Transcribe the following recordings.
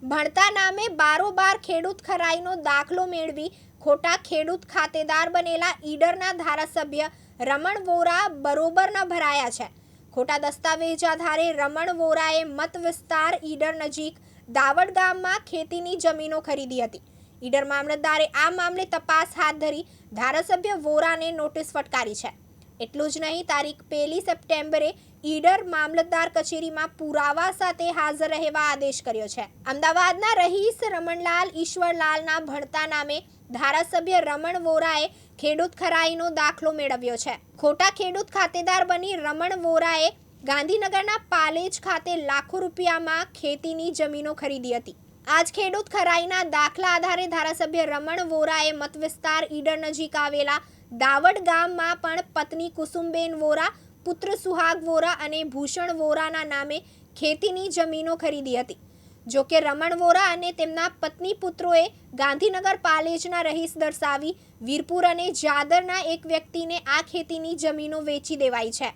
ભણતા નામે બારોબાર ખેડૂત ખરાઈનો દાખલો મેળવી ખોટા ખેડૂત ખાતેદાર બનેલા ઈડરના ધારાસભ્ય રમણ વોરા બરોબરના ભરાયા છે. ખોટા દસ્તાવેજ આધારે રમણ વોરાએ મત વિસ્તાર ઈડર નજીક દાવડ ગામમાં ખેતીની જમીનો ખરીદી હતી. ઈડર મામલતદારે આ મામલે તપાસ હાથ ધરી ધારાસભ્ય વોરાને નોટિસ ફટકારી છે. એટલું જ નહીં, તારીખ 1 સપ્ટેમ્બરે ઈડર મામલતદાર કચેરીમાં પુરાવા સાથે હાજર રહેવા આદેશ કર્યો છે. અમદાવાદના રહીશ રમણલાલ ઈશ્વરલાલના ભણતા નામે ધારાસભ્ય રમણ વોરાએ ખેડૂત ખરાઈનો દાખલો મેળવ્યો છે. ખોટા ખેડૂત ખાતેદાર બની રમણ વોરાએ ગાંધીનગરના પાલેજ ખાતે લાખો રૂપિયામાં ખેતીની જમીનો ખરીદી હતી. આજ ખેડૂત ખરાઈના દાખલા આધારે ધારાસભ્ય રમણ વોરાએ મત વિસ્તાર ઈડર નજીક આવેલા દાવડ ગામમાં પણ પત્ની કુસુમબેન વોરા, પુત્ર સુહાગ વોરા અને ભૂષણ વોરાના નામે ખેતીની જમીનો ખરીદી હતી. જોકે રમણ વોરા અને તેમના પત્ની પુત્રોએ ગાંધીનગર પાલેજના રહીશ દર્શાવી વીરપુર અને જાદરના એક વ્યક્તિને આ ખેતીની જમીનો વેચી દેવાઈ છે.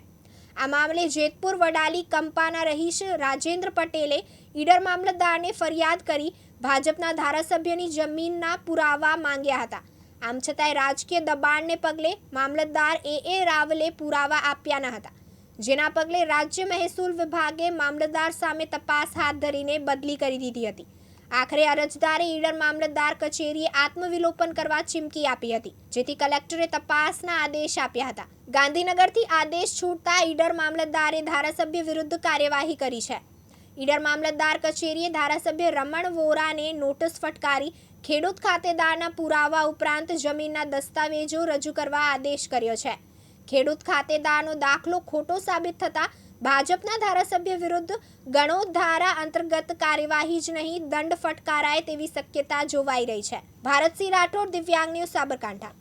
આ મામલે જેતપુર વડાલી કંપાના રહીશ રાજેન્દ્ર પટેલે ઈડર મામલતદારને ફરિયાદ કરી ભાજપના ધારાસભ્યની જમીનના પુરાવા માંગ્યા હતા. આમ છતાંય રાજકીય દબાણને પગલે મામલતદાર એ રાવલે પુરાવા આપ્યા ન હતા, જેના પગલે રાજ્ય મહેસૂલ વિભાગે મામલતદાર સામે તપાસ હાથ ધરીને બદલી કરી દીધી હતી. આખરે અરજદારે ઈડર મામલતદાર કચેરીએ આત્મવિલોપન કરવા ચીમકી આપી હતી, જેથી કલેક્ટરે તપાસના આદેશ આપ્યા હતા. ગાંધીનગરથી આદેશ છૂટતા ઈડર મામલતદારે ધારાસભ્ય વિરુદ્ધ કાર્યવાહી કરી છે. ઈડર મામલતદાર કચેરીએ ધારાસભ્ય રમણ વોરાને નોટિસ ફટકારી ખેડૂત ખાતેદારના પુરાવા ઉપરાંત જમીનના દસ્તાવેજો રજૂ કરવા આદેશ કર્યો છે. ખેડૂત ખાતેદારનો દાખલો ખોટો સાબિત થતાં ભાજપના ધારાસભ્ય વિરુદ્ધ ગણોત ધારા અંતર્ગત કાર્યવાહી જ નહીં, દંડ ફટકારાય તેવી શક્યતા જોવાઈ રહી છે. ભારતસિંહ રાઠોડ, દિવ્યાંગ ન્યૂઝ, સાબરકાંઠા.